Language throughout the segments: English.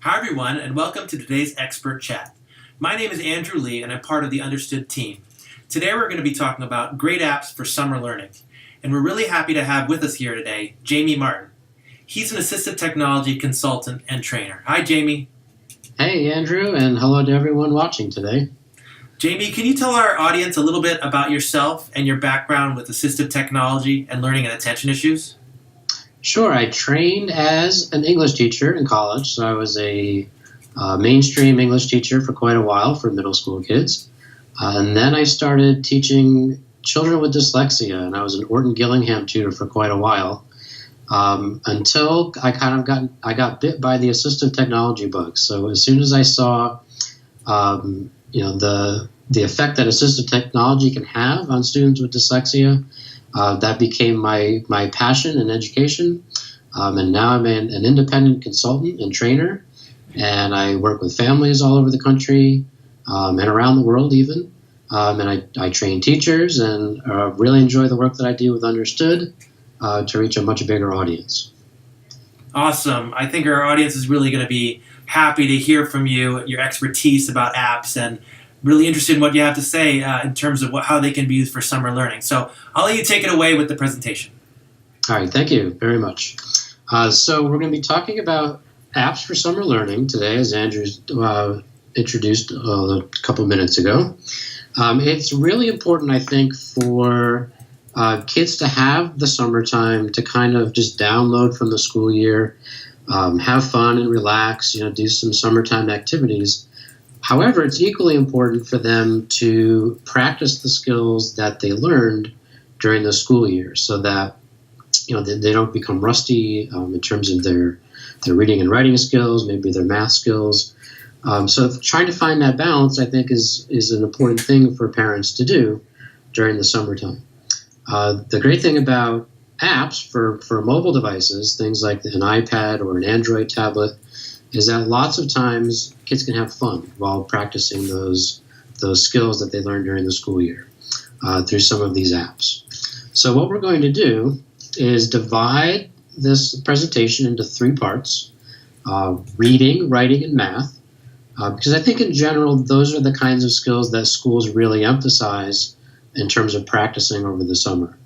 Hi, everyone, and welcome to today's Expert Chat. My name is Andrew Lee, and I'm part of the Understood team. Today, we're going to be talking about great apps for summer learning. And we're really happy to have with us here today Jamie Martin. He's an assistive technology consultant and trainer. Hi, Jamie. Hey, Andrew, and hello to everyone watching today. Jamie, can you tell our audience a little bit about yourself and your background with assistive technology and learning and attention issues? Sure, I trained as an English teacher in college, so I was a mainstream English teacher for quite a while for middle school kids. And then I started teaching children with dyslexia, and I was an Orton Gillingham tutor for quite a while until I got bit by the assistive technology bug. So as soon as I saw the effect that assistive technology can have on students with dyslexia, that became my passion in education, and now I'm an independent consultant and trainer, and I work with families all over the country and around the world even, and I train teachers and really enjoy the work that I do with Understood to reach a much bigger audience. Awesome. I think our audience is really going to be happy to hear from you, your expertise about apps, and really interested in what you have to say in terms of how they can be used for summer learning. So I'll let you take it away with the presentation. All right, thank you very much. So we're going to be talking about apps for summer learning today, as Andrew introduced a couple minutes ago. It's really important, I think, for kids to have the summertime to kind of just download from the school year, have fun and relax, do some summertime activities. However, it's equally important for them to practice the skills that they learned during the school year so that they don't become rusty in terms of their reading and writing skills, maybe their math skills. So trying to find that balance, I think, is an important thing for parents to do during the summertime. The great thing about apps for mobile devices, things like an iPad or an Android tablet, is that lots of times kids can have fun while practicing those skills that they learned during the school year through some of these apps. So what we're going to do is divide this presentation into three parts: reading, writing, and math, because I think in general those are the kinds of skills that schools really emphasize in terms of practicing over the summer.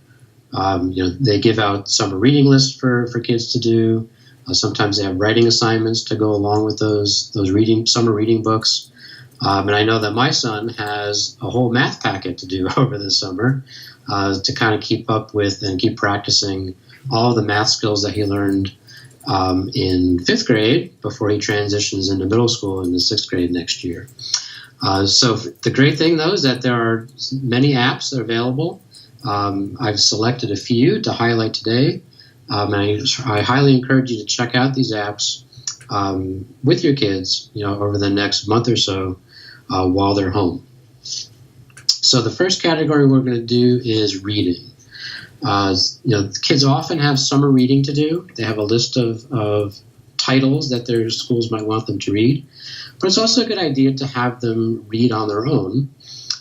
They give out summer reading lists for kids to do. Sometimes they have writing assignments to go along with those summer reading books. And I know that my son has a whole math packet to do over the summer to kind of keep up with and keep practicing all of the math skills that he learned in fifth grade before he transitions into middle school in the sixth grade next year. So the great thing, though, is that there are many apps that are available. I've selected a few to highlight today. I highly encourage you to check out these apps with your kids, over the next month or so while they're home. So the first category we're going to do is reading. Kids often have summer reading to do. They have a list of titles that their schools might want them to read. But it's also a good idea to have them read on their own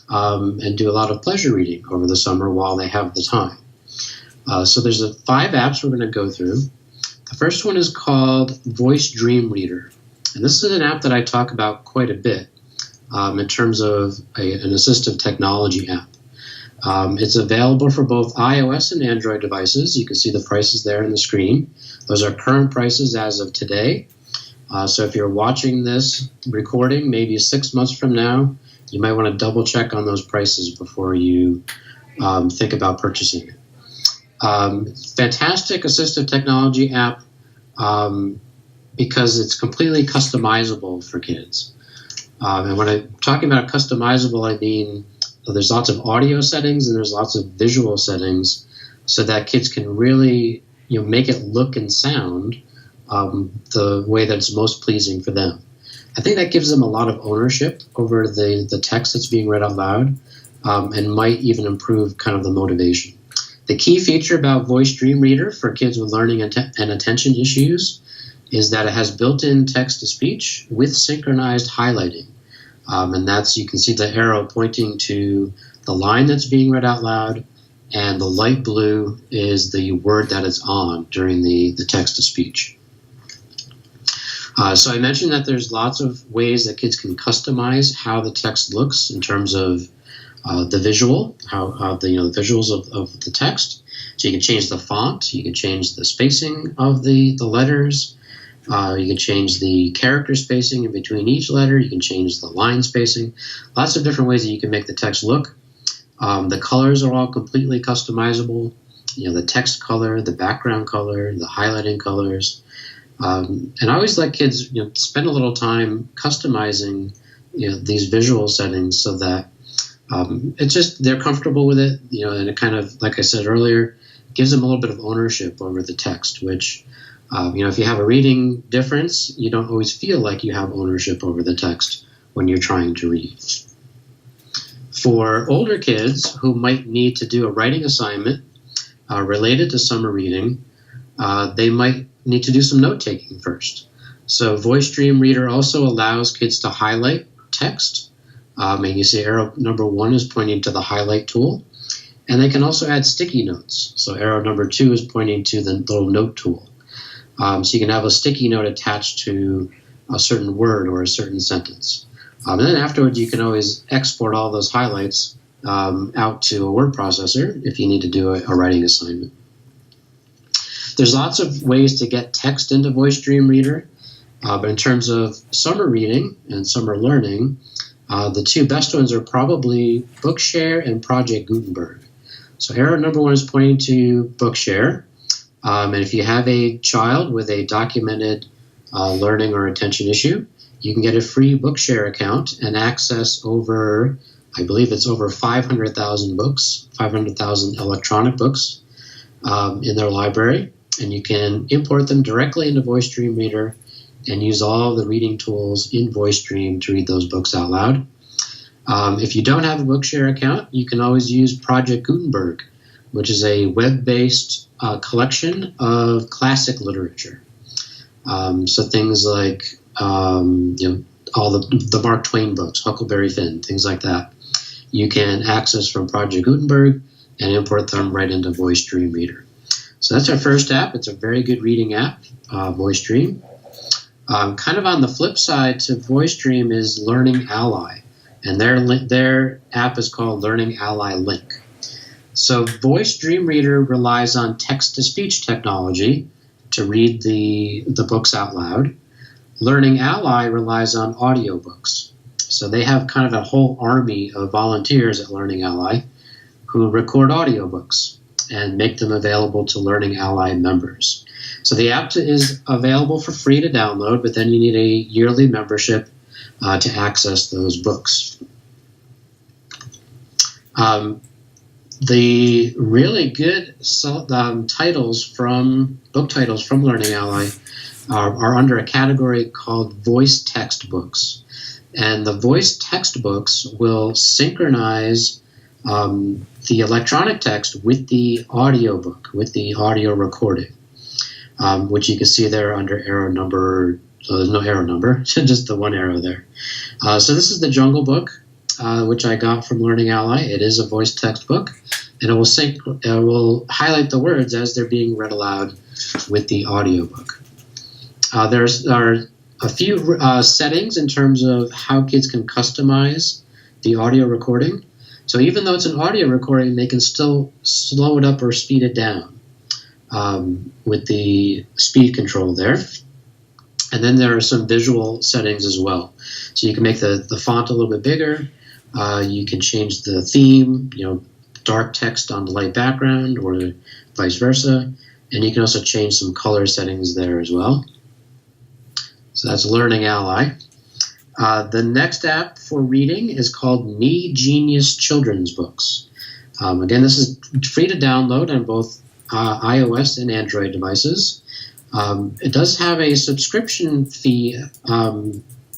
and do a lot of pleasure reading over the summer while they have the time. So there's 5 apps we're going to go through. The first one is called Voice Dream Reader. And this is an app that I talk about quite a bit in terms of an assistive technology app. It's available for both iOS and Android devices. You can see the prices there on the screen. Those are current prices as of today. So if you're watching this recording maybe 6 months from now, you might want to double check on those prices before you think about purchasing it. Fantastic assistive technology app because it's completely customizable for kids. And when I'm talking about customizable, I mean there's lots of audio settings and there's lots of visual settings so that kids can really make it look and sound the way that's most pleasing for them. I think that gives them a lot of ownership over the text that's being read out loud and might even improve kind of the motivation. The key feature about Voice Dream Reader for kids with learning and attention issues is that it has built-in text-to-speech with synchronized highlighting. And you can see the arrow pointing to the line that's being read out loud, and the light blue is the word that it's on during the text-to-speech. So I mentioned that there's lots of ways that kids can customize how the text looks in terms of the visual, how the visuals of the text. So you can change the font, you can change the spacing of the letters, you can change the character spacing in between each letter, you can change the line spacing. Lots of different ways that you can make the text look. The colors are all completely customizable. The text color, the background color, the highlighting colors. And I always let kids spend a little time customizing these visual settings so that it's just they're comfortable with it, and it kind of, like I said earlier, gives them a little bit of ownership over the text, which, if you have a reading difference, you don't always feel like you have ownership over the text when you're trying to read. For older kids who might need to do a writing assignment related to summer reading, they might need to do some note-taking first. So Voice Dream Reader also allows kids to highlight text. And you see arrow number 1 is pointing to the highlight tool. And they can also add sticky notes. So arrow number 2 is pointing to the little note tool. So you can have a sticky note attached to a certain word or a certain sentence. And then afterwards, you can always export all those highlights out to a word processor if you need to do a writing assignment. There's lots of ways to get text into Voice Dream Reader. But in terms of summer reading and summer learning, the two best ones are probably Bookshare and Project Gutenberg. So arrow number 1 is pointing to Bookshare. And if you have a child with a documented learning or attention issue, you can get a free Bookshare account and access over, I believe it's over 500,000 books, 500,000 electronic books in their library. And you can import them directly into Voice Dream Reader and use all the reading tools in Voice Dream to read those books out loud. If you don't have a Bookshare account, you can always use Project Gutenberg, which is a web-based collection of classic literature. So things like all the Mark Twain books, Huckleberry Finn, things like that. You can access from Project Gutenberg and import them right into Voice Dream Reader. So that's our first app. It's a very good reading app, Voice Dream. Kind of on the flip side to Voice Dream is Learning Ally, and their app is called Learning Ally Link. So Voice Dream Reader relies on text-to-speech technology to read the books out loud. Learning Ally relies on audiobooks. So they have kind of a whole army of volunteers at Learning Ally who record audiobooks and make them available to Learning Ally members. So the app is available for free to download, but then you need a yearly membership to access those books. The really good book titles from Learning Ally are under a category called voice textbooks. And the voice textbooks will synchronize the electronic text with the audiobook, with the audio recording, which you can see there under arrow number. So there's no arrow number, just the one arrow there. So this is the Jungle Book, which I got from Learning Ally. It is a voice textbook, and it will highlight the words as they're being read aloud with the audiobook. There are a few settings in terms of how kids can customize the audio recording. So even though it's an audio recording, they can still slow it up or speed it down with the speed control there. And then there are some visual settings as well. So you can make the font a little bit bigger. You can change the theme, dark text on the light background or vice versa. And you can also change some color settings there as well. So that's Learning Ally. The next app for reading is called Me Genius Children's Books. Again, this is free to download on both iOS and Android devices. It does have a subscription fee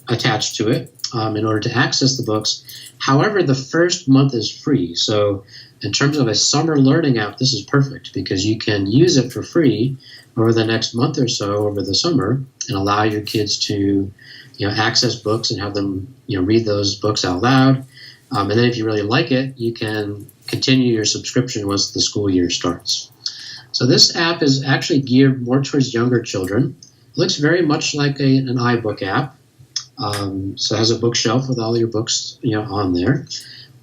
attached to it in order to access the books. However, the first month is free. So in terms of a summer learning app, this is perfect because you can use it for free over the next month or so over the summer and allow your kids to access books and have them read those books out loud. And then if you really like it, you can continue your subscription once the school year starts. So this app is actually geared more towards younger children. It looks very much like an iBook app. So it has a bookshelf with all your books, on there.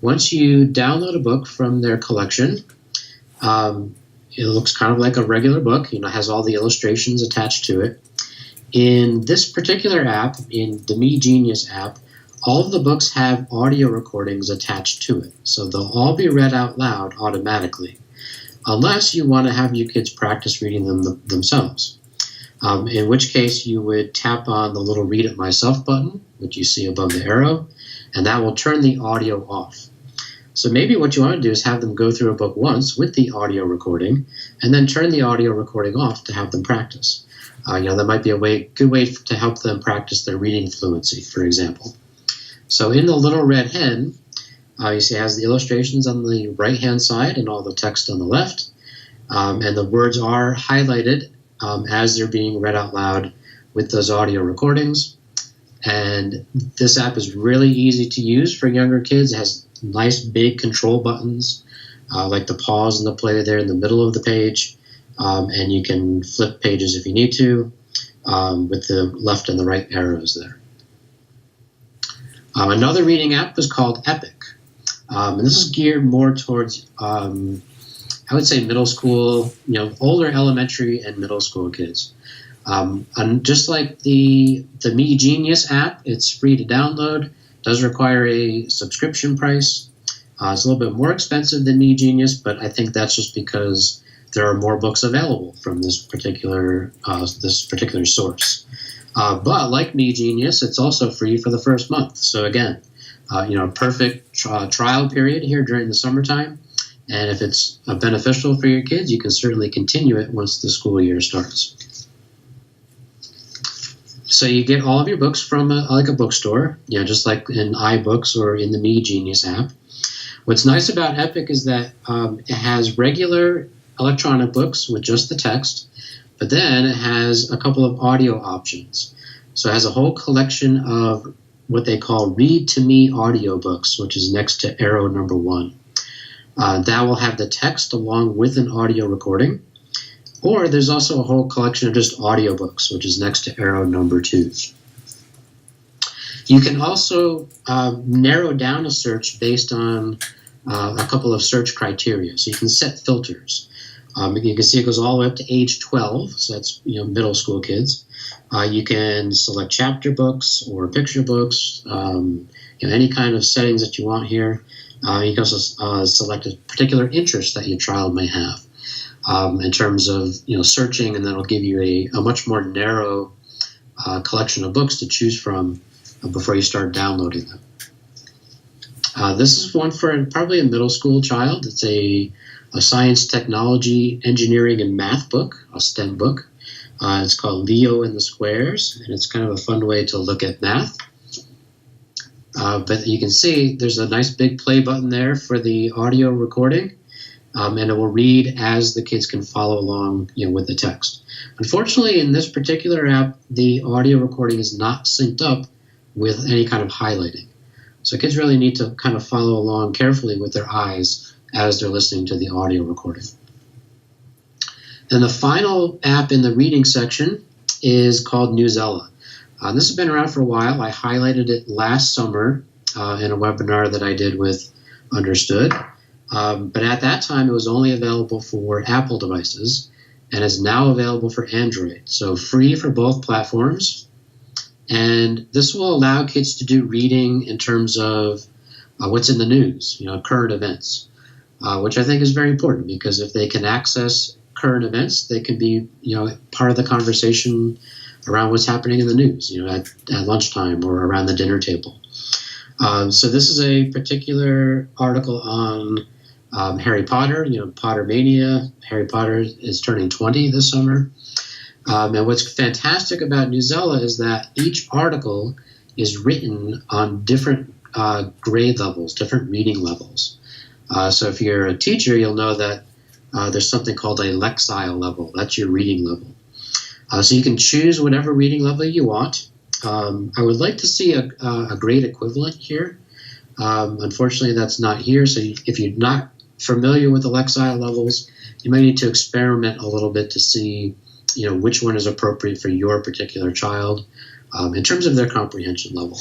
Once you download a book from their collection, it looks kind of like a regular book. Has all the illustrations attached to it. In this particular app, in the Me Genius app, all of the books have audio recordings attached to it. So they'll all be read out loud automatically, unless you want to have your kids practice reading them themselves. In which case you would tap on the little Read It Myself button, which you see above the arrow, and that will turn the audio off. So maybe what you want to do is have them go through a book once with the audio recording, and then turn the audio recording off to have them practice. That might be a good way to help them practice their reading fluency, for example. So in the Little Red Hen, you see it has the illustrations on the right-hand side and all the text on the left, and the words are highlighted as they're being read out loud with those audio recordings. And this app is really easy to use for younger kids. It has nice big control buttons, like the pause and the play there in the middle of the page, and you can flip pages if you need to with the left and the right arrows there. Another reading app is called Epic, and this is geared more towards I would say middle school, older elementary and middle school kids. And just like the Me Genius app, it's free to download. Does require a subscription price. It's a little bit more expensive than Me Genius, but I think that's just because there are more books available from this particular source. But like Me Genius, it's also free for the first month. So again, perfect trial period here during the summertime. And if it's beneficial for your kids, you can certainly continue it once the school year starts. So you get all of your books from a bookstore, just like in iBooks or in the Me Genius app. What's nice about Epic is that it has regular electronic books with just the text, but then it has a couple of audio options. So it has a whole collection of what they call Read to Me audiobooks, which is next to arrow number 1. That will have the text along with an audio recording. Or there's also a whole collection of just audiobooks, which is next to arrow number 2. You can also narrow down a search based on a couple of search criteria. So you can set filters. You can see it goes all the way up to age 12, so that's middle school kids. You can select chapter books or picture books, any kind of settings that you want here. You can also select a particular interest that your child may have in terms of searching, and that'll give you a much more narrow collection of books to choose from before you start downloading them. This is one for probably a middle school child. It's a science, technology, engineering, and math book, a STEM book. It's called Leo and the Squares, and it's kind of a fun way to look at math. But you can see there's a nice big play button there for the audio recording, and it will read as the kids can follow along with the text. Unfortunately, in this particular app, the audio recording is not synced up with any kind of highlighting. So kids really need to kind of follow along carefully with their eyes as they're listening to the audio recording. And the final app in the reading section is called Newsela. This has been around for a while. I highlighted it last summer in a webinar that I did with Understood. But at that time, it was only available for Apple devices and is now available for Android. So free for both platforms. And this will allow kids to do reading in terms of what's in the news, current events, which I think is very important because if they can access current events, they can be, part of the conversation around what's happening in the news, at lunchtime or around the dinner table. So this is a particular article on Harry Potter, Pottermania. Harry Potter is turning 20 this summer. And what's fantastic about Newsela is that each article is written on different grade levels, different reading levels. So if you're a teacher, you'll know that there's something called a Lexile level. That's your reading level. So you can choose whatever reading level you want. I would like to see a grade equivalent here. Unfortunately, that's not here. So if you're not familiar with the Lexile levels, you might need to experiment a little bit to see which one is appropriate for your particular child in terms of their comprehension level.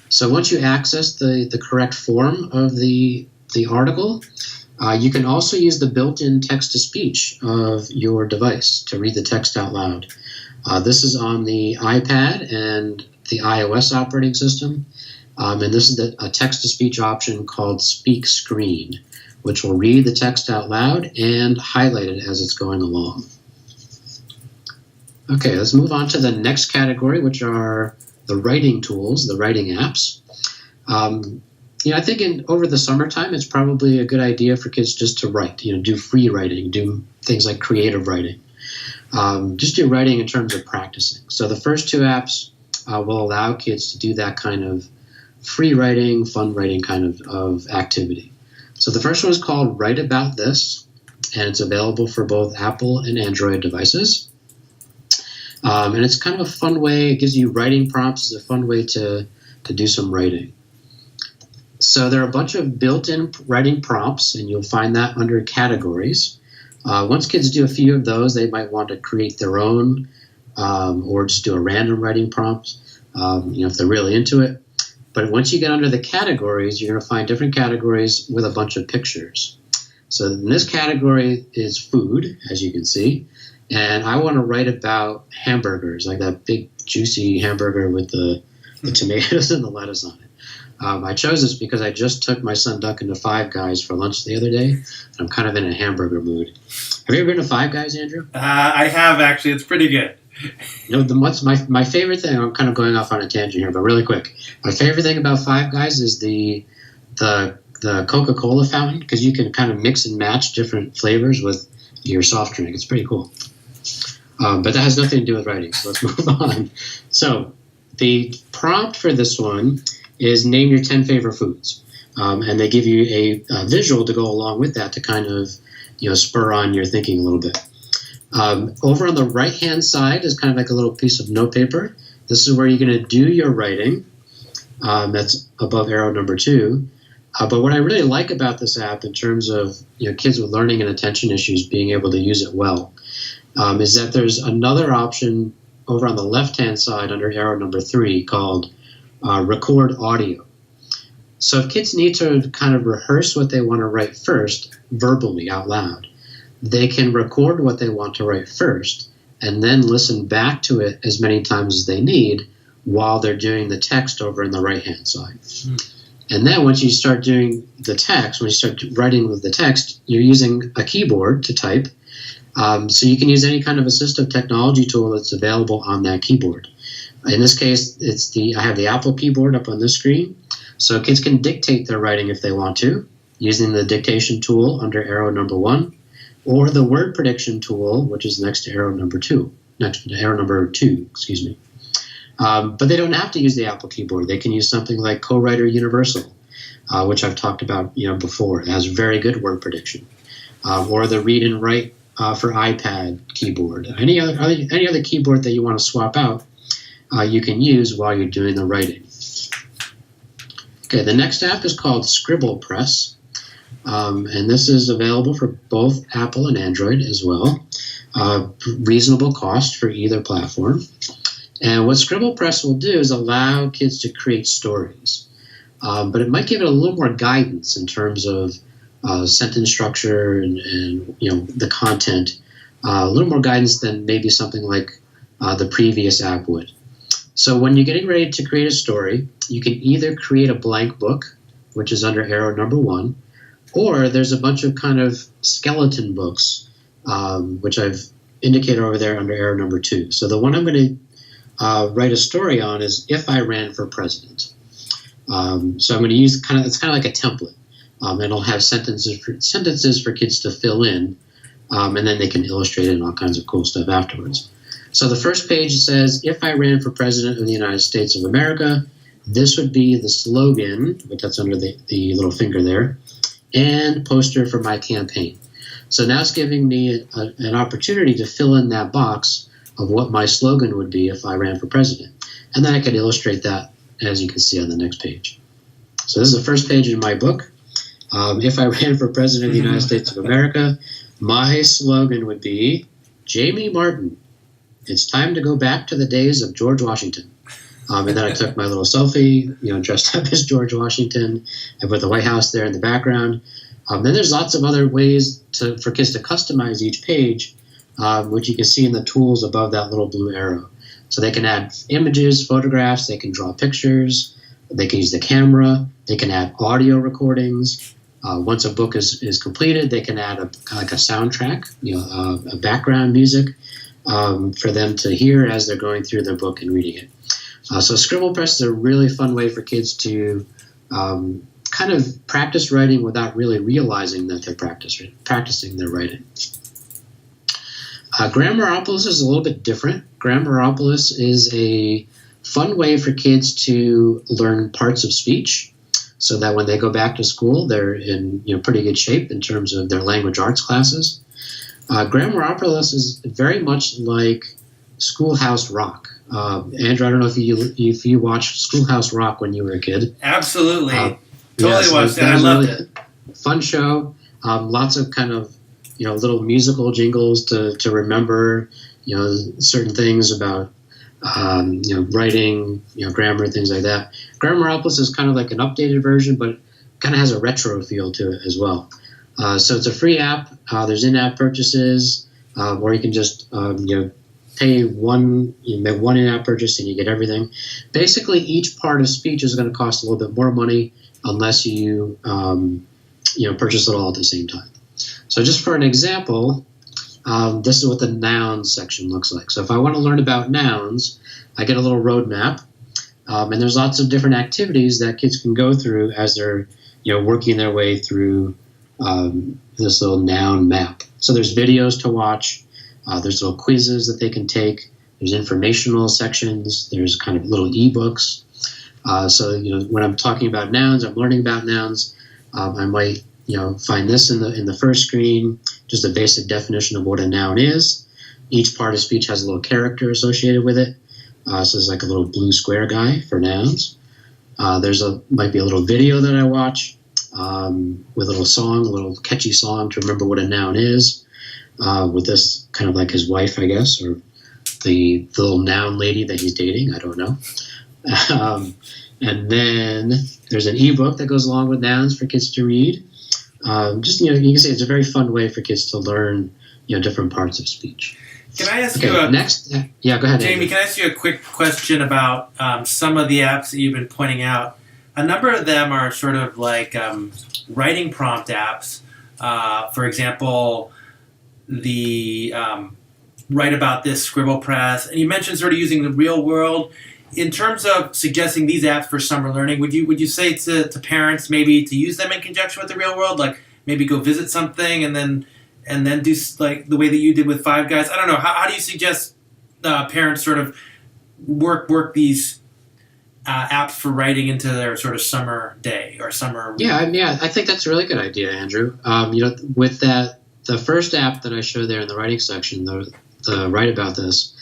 So once you access the correct form of the article, you can also use the built-in text-to-speech of your device to read the text out loud. This is on the iPad and the iOS operating system, and this is a text-to-speech option called Speak Screen, which will read the text out loud and highlight it as it's going along. Okay, let's move on to the next category, which are the writing tools, the writing apps. I think over the summertime, it's probably a good idea for kids just to write, do free writing, do things like creative writing. Just do writing in terms of practicing. So the first two apps will allow kids to do that kind of free writing, fun writing kind of activity. So the first one is called Write About This, and it's available for both Apple and Android devices. And it's kind of a fun way, it gives you writing prompts, it's a fun way to do some writing. So there are a bunch of built-in writing prompts, and you'll find that under categories. Once kids do a few of those, they might want to create their own or just do a random writing prompt, if they're really into it. But once you get under the categories, you're going to find different categories with a bunch of pictures. So in this category is food, as you can see. And I want to write about hamburgers, like that big juicy hamburger with the tomatoes and the lettuce on it. I chose this because I just took my son Duncan to Five Guys for lunch the other day. And I'm kind of in a hamburger mood. Have you ever been to Five Guys, Andrew? I have, actually. It's pretty good. What's my favorite thing? I'm kind of going off on a tangent here, but really quick. My favorite thing about Five Guys is the Coca-Cola fountain, because you can kind of mix and match different flavors with your soft drink. It's pretty cool. But that has nothing to do with writing, so let's move on. So the prompt for this one is name your 10 favorite foods. And they give you a visual to go along with that to kind of spur on your thinking a little bit. Over on the right-hand side is kind of like a little piece of notepaper. This is where you're going to do your writing. That's above arrow number 2. But what I really like about this app in terms of kids with learning and attention issues being able to use it well is that there's another option over on the left-hand side under arrow number 3 called record audio. So if kids need to kind of rehearse what they want to write first verbally out loud, they can record what they want to write first and then listen back to it as many times as they need while they're doing the text over on the right-hand side. And then once you start doing the text, when you start writing with the text, you're using a keyboard to type. So you can use any kind of assistive technology tool that's available on that keyboard. In this case, I have the Apple keyboard up on this screen. So kids can dictate their writing if they want to, using the dictation tool under arrow number 1, or the word prediction tool, which is next to arrow number 2. But they don't have to use the Apple keyboard. They can use something like CoWriter Universal, which I've talked about before. It has very good word prediction. Or the Read and Write for iPad keyboard. Any other keyboard that you want to swap out, you can use while you're doing the writing. Okay, the next app is called Scribble Press. And this is available for both Apple and Android as well. Reasonable cost for either platform. And what Scribble Press will do is allow kids to create stories. But it might give it a little more guidance in terms of sentence structure and the content. A little more guidance than maybe something like the previous app would. So when you're getting ready to create a story, you can either create a blank book, which is under arrow number 1, or there's a bunch of kind of skeleton books, which I've indicated over there under arrow number 2. So the one I'm going to write a story on is If I Ran for President. So I'm going to use it's kind of like a template. And it'll have sentences for kids to fill in, and then they can illustrate it and all kinds of cool stuff afterwards. So the first page says, if I ran for President of the United States of America, this would be the slogan, but that's under the little finger there, and poster for my campaign. So now it's giving me an opportunity to fill in that box of what my slogan would be if I ran for president. And then I could illustrate that, as you can see on the next page. So this is the first page in my book. If I ran for president of the United States of America, my slogan would be Jamie Martin. It's time to go back to the days of George Washington. And then I took my little selfie, dressed up as George Washington. I put the White House there in the background. Then there's lots of other ways for kids to customize each page, which you can see in the tools above that little blue arrow. So they can add images, photographs, they can draw pictures, they can use the camera, they can add audio recordings. Once a book is completed, they can add a soundtrack, a background music for them to hear as they're going through their book and reading it. So Scribblepress is a really fun way for kids to kind of practice writing without really realizing that they're practicing their writing. Grammaropolis is a little bit different. Grammaropolis is a fun way for kids to learn parts of speech so that when they go back to school, they're in pretty good shape in terms of their language arts classes. Grammaropolis is very much like Schoolhouse Rock. Andrew, I don't know if you watched Schoolhouse Rock when you were a kid. Absolutely. Totally watched it. I loved it. Fun show. Lots of kind of little musical jingles to remember certain things about writing, grammar, things like that. Grammaropolis is kind of like an updated version, but kind of has a retro feel to it as well. So it's a free app. There's in-app purchases, or you can just pay one in-app purchase and you get everything. Basically, each part of speech is going to cost a little bit more money unless you purchase it all at the same time. So just for an example, this is what the nouns section looks like. So if I want to learn about nouns, I get a little roadmap, and there's lots of different activities that kids can go through as they're working their way through this little noun map. So there's videos to watch. There's little quizzes that they can take. There's informational sections. There's kind of little ebooks. So when I'm talking about nouns, I'm learning about nouns. I might find this in the first screen, just a basic definition of what a noun is. Each part of speech has a little character associated with it. So there's like a little blue square guy for nouns. Might be a little video that I watch with a little song, a little catchy song to remember what a noun is. With this kind of like his wife, I guess, or the little noun lady that he's dating. I don't know. And then there's an ebook that goes along with nouns for kids to read. You can say it's a very fun way for kids to learn, different parts of speech. Can I ask you next? Yeah, go ahead, Jamie. Andrew. Can I ask you a quick question about some of the apps that you've been pointing out? A number of them are sort of like writing prompt apps. For example, the Write About This Scribblepress, and you mentioned sort of using the real world. In terms of suggesting these apps for summer learning, would you say to parents maybe to use them in conjunction with the real world, like maybe go visit something and then do like the way that you did with Five Guys? I don't know. How do you suggest parents sort of work these apps for writing into their sort of summer day or summer? Yeah, I think that's a really good idea, Andrew. With the first app that I showed there in the writing section, the Write About This.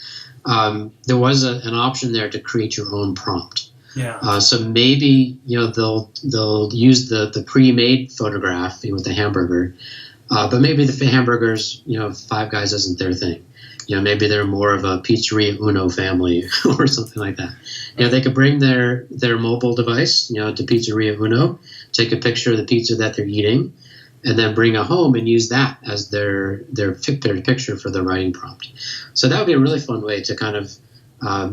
There was an option there to create your own prompt. Yeah. So maybe they'll use the pre-made photograph with the hamburger, but maybe the hamburgers Five Guys isn't their thing. Maybe they're more of a Pizzeria Uno family or something like that. They could bring their mobile device to Pizzeria Uno, take a picture of the pizza that they're eating, and then bring it home and use that as their picture for the writing prompt. So that would be a really fun way to kind of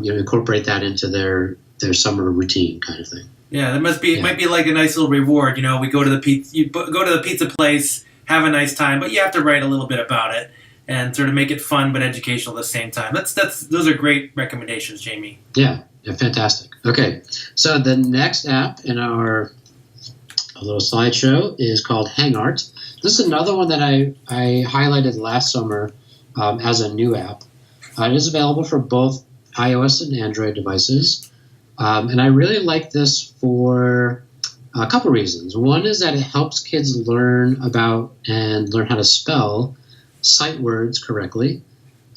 incorporate that into their summer routine kind of thing. Yeah, that might be like a nice little reward. We go to the pizza place, have a nice time, but you have to write a little bit about it and sort of make it fun but educational at the same time. Those are great recommendations, Jamie. Yeah, fantastic. Okay, so the next app in our little slideshow is called HangArt. This is another one that I highlighted last summer as a new app. It is available for both iOS and Android devices. And I really like this for a couple reasons. One is that it helps kids learn about and learn how to spell sight words correctly.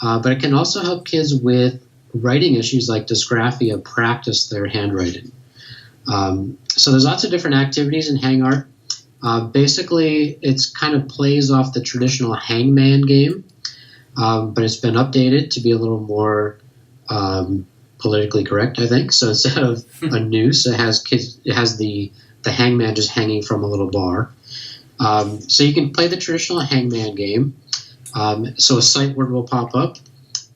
But it can also help kids with writing issues like dysgraphia practice their handwriting. So there's lots of different activities in HangArt. Basically, it's kind of plays off the traditional hangman game. but it's been updated to be a little more politically correct, I think. So instead of a noose, it has the hangman just hanging from a little bar. So you can play the traditional hangman game. So a sight word will pop up.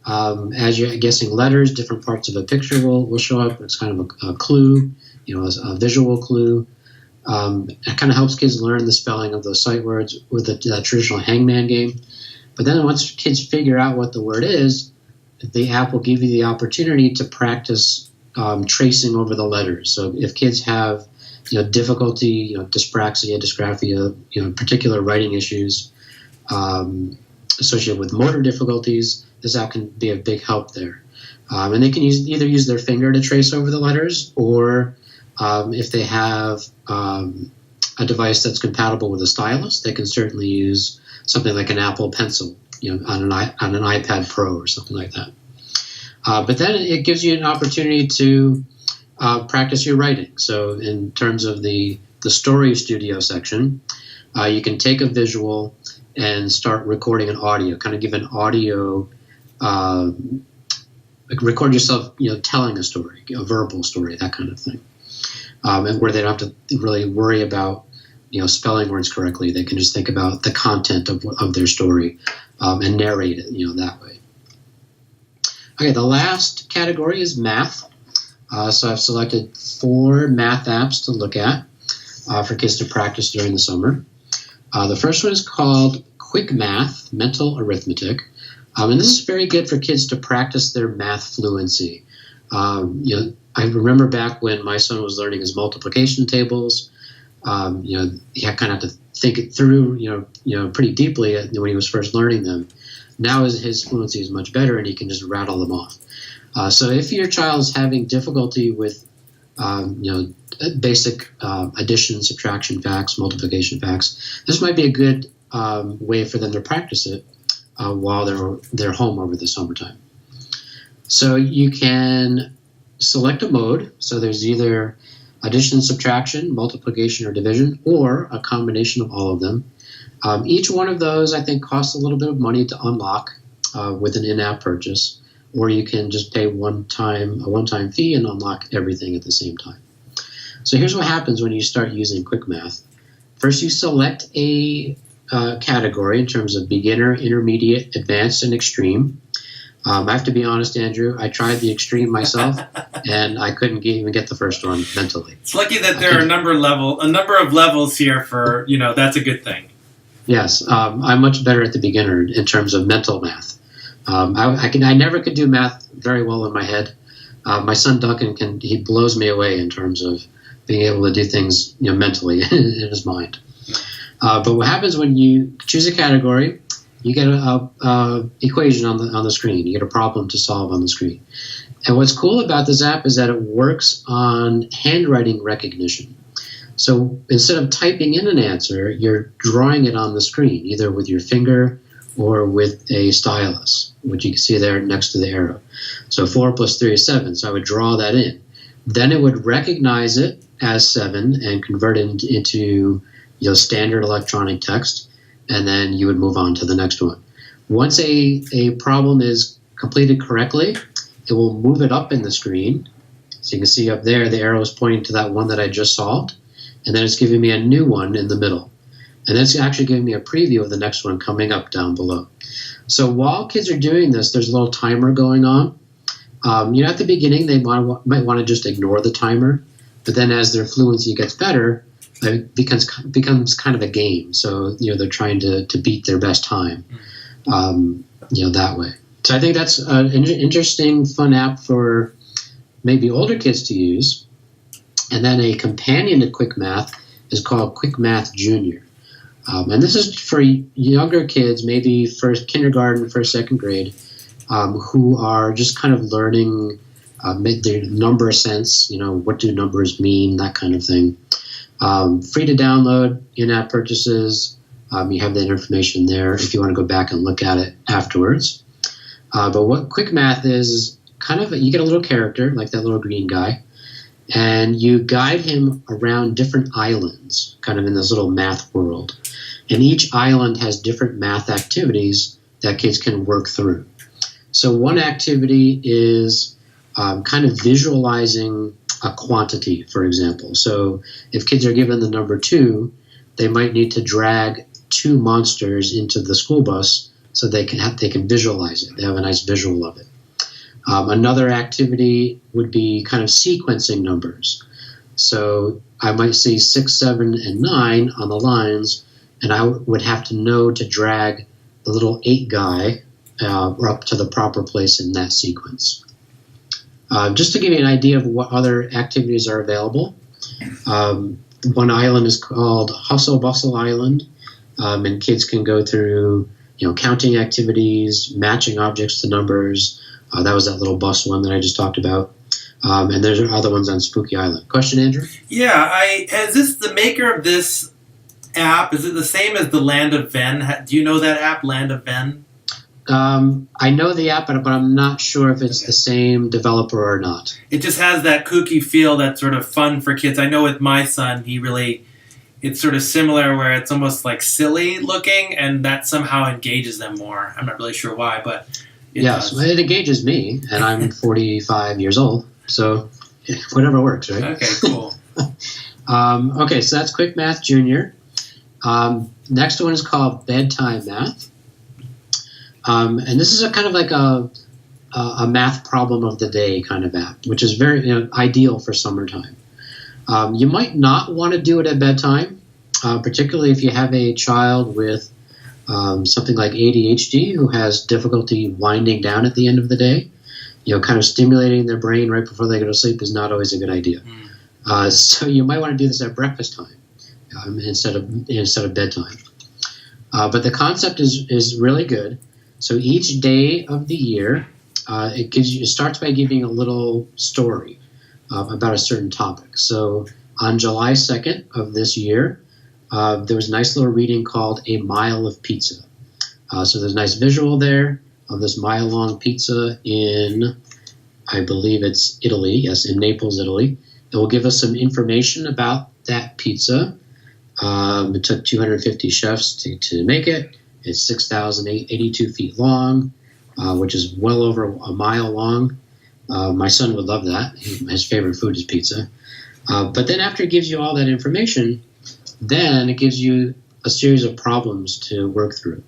As you're guessing letters, different parts of a picture will show up. It's kind of a clue, a visual clue. It kind of helps kids learn the spelling of those sight words with the traditional hangman game. But then once kids figure out what the word is, the app will give you the opportunity to practice tracing over the letters. So if kids have difficulty, dyspraxia, dysgraphia, particular writing issues associated with motor difficulties, this app can be a big help there. And they can either use their finger to trace over the letters, or if they have a device that's compatible with a stylus, they can certainly use something like an Apple Pencil, on an iPad Pro or something like that. But then it gives you an opportunity to practice your writing. So in terms of the Story Studio section, you can take a visual and start recording an audio, kind of give an audio, record yourself, telling a story, a verbal story, that kind of thing. And where they don't have to really worry about, spelling words correctly. They can just think about the content of their story and narrate it, that way. Okay, the last category is math. So I've selected 4 math apps to look at for kids to practice during the summer. The first one is called Quick Math, Mental Arithmetic. And this is very good for kids to practice their math fluency. I remember back when my son was learning his multiplication tables, he kind of had to think it through, pretty deeply when he was first learning them. Now his fluency is much better, and he can just rattle them off. So if your child is having difficulty with, basic addition, subtraction facts, multiplication facts, this might be a good way for them to practice it while they're home over the summertime. So you can select a mode. So there's either addition, subtraction, multiplication, or division, or a combination of all of them. Each one of those, I think, costs a little bit of money to unlock with an in-app purchase, or you can just pay a one-time fee and unlock everything at the same time. So here's what happens when you start using Quick Math. First, you select a category in terms of beginner, intermediate, advanced, and extreme. I have to be honest, Andrew, I tried the extreme myself, and I couldn't even get the first one mentally. It's lucky that there are a number of levels here for, that's a good thing. Yes, I'm much better at the beginner in terms of mental math. I never could do math very well in my head. My son Duncan he blows me away in terms of being able to do things mentally in his mind. But what happens when you choose a category, you get a equation on the screen. You get a problem to solve on the screen. And what's cool about this app is that it works on handwriting recognition. So instead of typing in an answer, you're drawing it on the screen, either with your finger or with a stylus, which you can see there next to the arrow. So 4 plus 3 is 7, so I would draw that in. Then it would recognize it as 7 and convert it into standard electronic text, and then you would move on to the next one. Once a problem is completed correctly, it will move it up in the screen. So you can see up there the arrow is pointing to that one that I just solved, and then it's giving me a new one in the middle. And then it's actually giving me a preview of the next one coming up down below. So while kids are doing this, there's a little timer going on. At the beginning, they might want to just ignore the timer, but then as their fluency gets better, it becomes kind of a game. So, they're trying to beat their best time, that way. So I think that's an interesting, fun app for maybe older kids to use. And then a companion to Quick Math is called Quick Math Junior. And this is for younger kids, maybe kindergarten, first, second grade, who are just kind of learning their number sense, what do numbers mean, that kind of thing. Free to download, in-app purchases. You have that information there if you want to go back and look at it afterwards. But what Quick Math is kind of, you get a little character, like that little green guy, and you guide him around different islands, kind of in this little math world. And each island has different math activities that kids can work through. So one activity is kind of visualizing a quantity, for example. So if kids are given the number 2, they might need to drag 2 monsters into the school bus so they can visualize it. They have a nice visual of it. Another activity would be kind of sequencing numbers. So I might see 6, 7, and 9 on the lines, and I would have to know to drag the little 8 guy up to the proper place in that sequence. Just to give you an idea of what other activities are available, one island is called Hustle Bustle Island, and kids can go through counting activities, matching objects to numbers. That was that little bus one that I just talked about. And there's other ones on Spooky Island. Question, Andrew? Yeah, is this the maker of this app? Is it the same as the Land of Ven? Do you know that app, Land of Ven? I know the app, but I'm not sure if it's the same developer or not. It just has that kooky feel that's sort of fun for kids. I know with my son, it's sort of similar where it's almost like silly looking, and that somehow engages them more. I'm not really sure why, but it does. It engages me, and I'm 45 years old, so whatever works, right? Okay, cool. Okay, so that's Quick Math Junior. Next one is called Bedtime Math. And this is a kind of like a math problem of the day kind of app, which is very ideal for summertime. You might not want to do it at bedtime, particularly if you have a child with something like ADHD who has difficulty winding down at the end of the day. Kind of stimulating their brain right before they go to sleep is not always a good idea. So you might want to do this at breakfast time instead of bedtime. But the concept is really good. So each day of the year, it starts by giving a little story about a certain topic. So on July 2nd of this year, there was a nice little reading called A Mile of Pizza. So there's a nice visual there of this mile-long pizza in, I believe it's Italy, yes, in Naples, Italy. It will give us some information about that pizza. It took 250 chefs to make it. It's 6,082 feet long, which is well over a mile long. My son would love that. His favorite food is pizza. But then after it gives you all that information, then it gives you a series of problems to work through.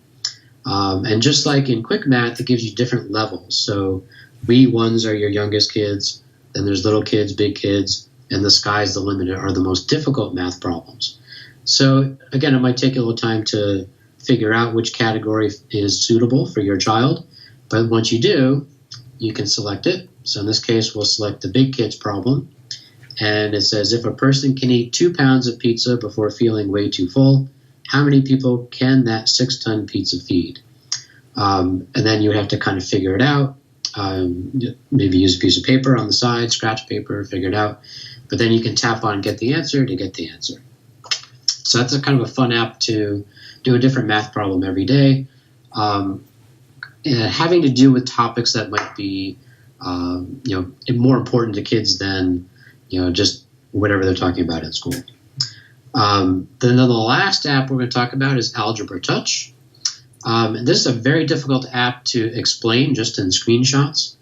And just like in Quick Math, it gives you different levels. So B1s are your youngest kids, then there's little kids, big kids, and the sky's the limit are the most difficult math problems. So again, it might take you a little time to figure out which category is suitable for your child. But once you do, you can select it. So in this case, we'll select the big kids problem. And it says, if a person can eat 2 pounds of pizza before feeling way too full, how many people can that 6-ton pizza feed? And then you have to kind of figure it out. Maybe use a piece of paper on the side, scratch paper, figure it out. But then you can tap on get the answer to get the answer. So that's a kind of a fun app to do a different math problem every day, having to do with topics that might be, more important to kids than, just whatever they're talking about in school. Then the last app we're going to talk about is Algebra Touch. This is a very difficult app to explain just in screenshots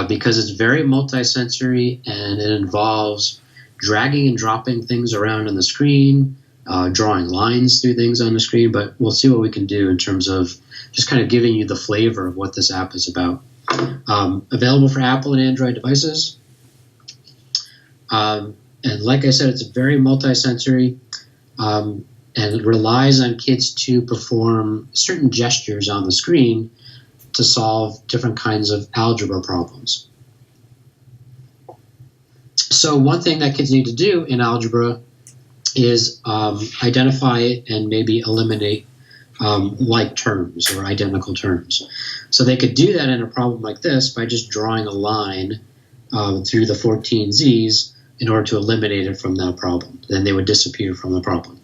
because it's very multisensory and it involves dragging and dropping things around on the screen, drawing lines through things on the screen, but we'll see what we can do in terms of just kind of giving you the flavor of what this app is about. Available for Apple and Android devices. And like I said, it's very multisensory, and it relies on kids to perform certain gestures on the screen to solve different kinds of algebra problems. So one thing that kids need to do in algebra is identify and maybe eliminate like terms or identical terms. So they could do that in a problem like this by just drawing a line through the 14 z's in order to eliminate it from that problem. Then they would disappear from the problem.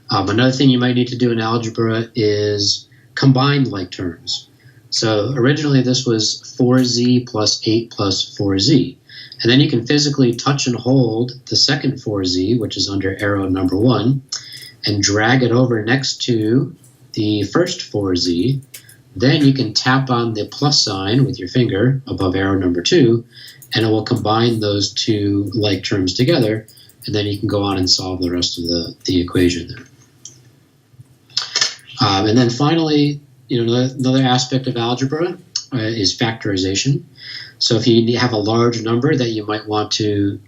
Another thing you might need to do in algebra is combine like terms. So originally this was 4z plus 8 plus 4z. And then you can physically touch and hold the second 4z, which is under arrow number 1, and drag it over next to the first 4z, then you can tap on the plus sign with your finger above arrow number 2, and it will combine those two like terms together, and then you can go on and solve the rest of the equation there. And then finally, another aspect of algebra is factorization. So if you have a large number that you might want to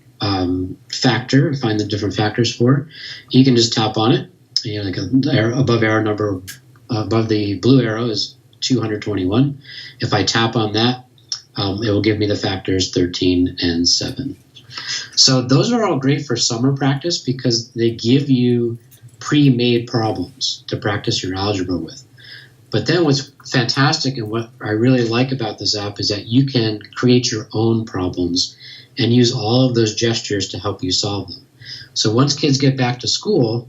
factor, find the different factors for, you can just tap on it. Above arrow number, above the blue arrow is 221. If I tap on that, it will give me the factors 13 and 7. So those are all great for summer practice because they give you pre-made problems to practice your algebra with. But then what's fantastic and what I really like about this app is that you can create your own problems and use all of those gestures to help you solve them. So once kids get back to school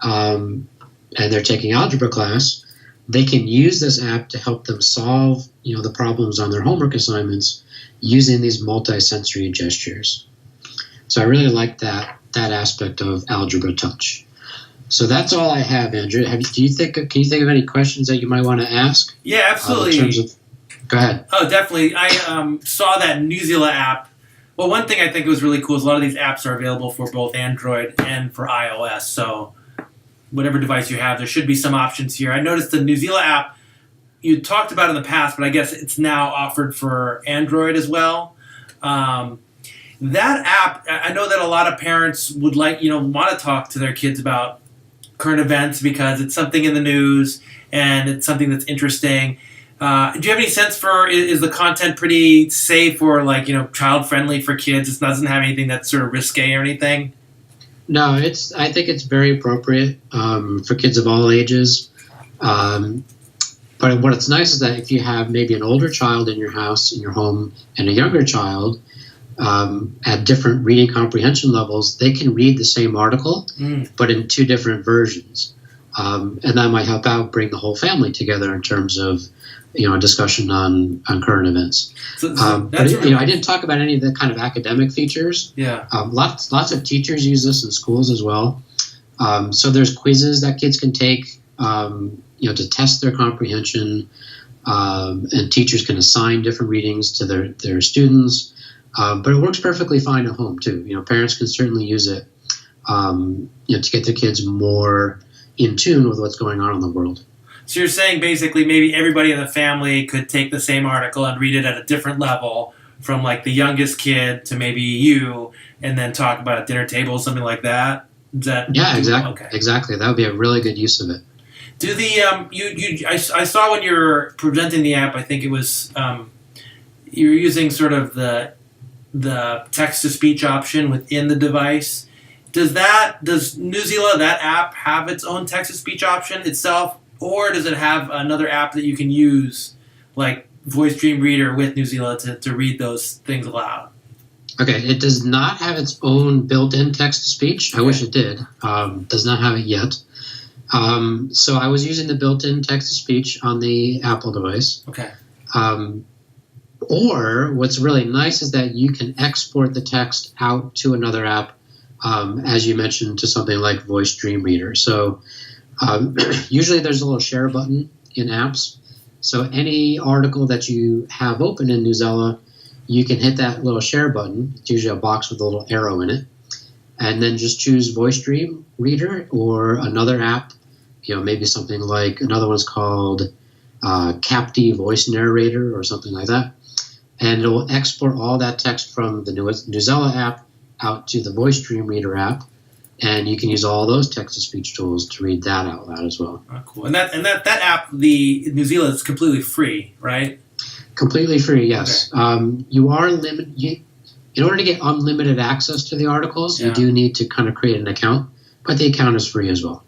and they're taking algebra class, they can use this app to help them solve the problems on their homework assignments using these multi-sensory gestures. So I really like that aspect of Algebra Touch. So that's all I have, Andrew. Can you think of any questions that you might want to ask? Yeah, absolutely. Go ahead. Oh, definitely. I saw that Newzilla app. Well, one thing I think was really cool is a lot of these apps are available for both Android and for iOS. So whatever device you have, there should be some options here. I noticed the Newzilla app you talked about in the past, but I guess it's now offered for Android as well. That app, I know that a lot of parents would want to talk to their kids about current events because it's something in the news and it's something that's interesting. Do you have any sense for, is the content pretty safe or child friendly for kids? It doesn't have anything that's sort of risque or anything? No, I think it's very appropriate for kids of all ages. But what's nice is that if you have maybe an older child in your house, in your home, and a younger child at different reading comprehension levels, they can read the same article, but in two different versions. And that might help out bring the whole family together in terms of a discussion on current events. But I didn't talk about any of the kind of academic features. Yeah. Lots of teachers use this in schools as well. So there's quizzes that kids can take, to test their comprehension, and teachers can assign different readings to their students. But it works perfectly fine at home too. Parents can certainly use it, to get their kids more in tune with what's going on in the world. So you're saying basically maybe everybody in the family could take the same article and read it at a different level, from the youngest kid to maybe you, and then talk about at dinner table, something like that? Yeah, exactly. Okay. Exactly. That would be a really good use of it. Do the I saw when you were presenting the app, I think it was you were using sort of the text to speech option within the device. Does Newzilla, that app, have its own text to speech option itself, or does it have another app that you can use, like Voice Dream Reader with Newzilla to read those things aloud? Okay, it does not have its own built-in text-to-speech. I wish it did. Does not have it yet. So I was using the built-in text-to-speech on the Apple device. Okay. Or what's really nice is that you can export the text out to another app, as you mentioned, to something like Voice Dream Reader. So usually there's a little share button in apps. So any article that you have open in Newzilla, you can hit that little share button. It's usually a box with a little arrow in it. And then just choose Voice Dream Reader or another app. Maybe something like, another one's called Capti Voice Narrator or something like that. And it will export all that text from the Newzilla app out to the Voice Dream Reader app. And you can use all those text-to-speech tools to read that out loud as well. Oh, cool. And that app, the Newzilla, is completely free, right? Completely free, yes. Okay. You are limited. In order to get unlimited access to the articles, you do need to kind of create an account, but the account is free as well.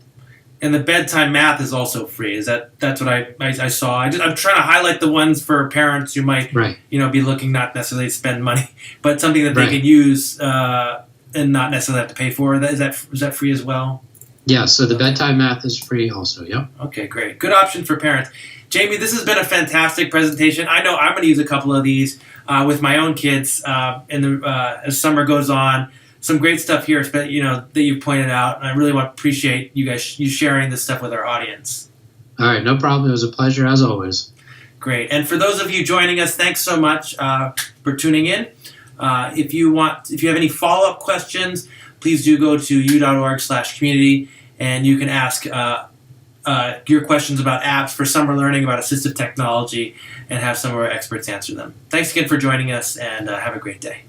And the bedtime math is also free. That's what I saw. I'm trying to highlight the ones for parents who might be looking not necessarily to spend money, but something that they can use and not necessarily have to pay for. Is that free as well? Yeah. So the bedtime math is free also. Yep. Okay, great. Good option for parents. Jamie, this has been a fantastic presentation. I know I'm going to use a couple of these with my own kids as summer goes on. Some great stuff here, that you pointed out, and I really want to appreciate you sharing this stuff with our audience. All right, no problem. It was a pleasure as always. Great. And for those of you joining us, thanks so much for tuning in. If you have any follow-up questions, please do go to u.org/community, and you can ask your questions about apps for summer learning, about assistive technology, and have some of our experts answer them. Thanks again for joining us, and have a great day.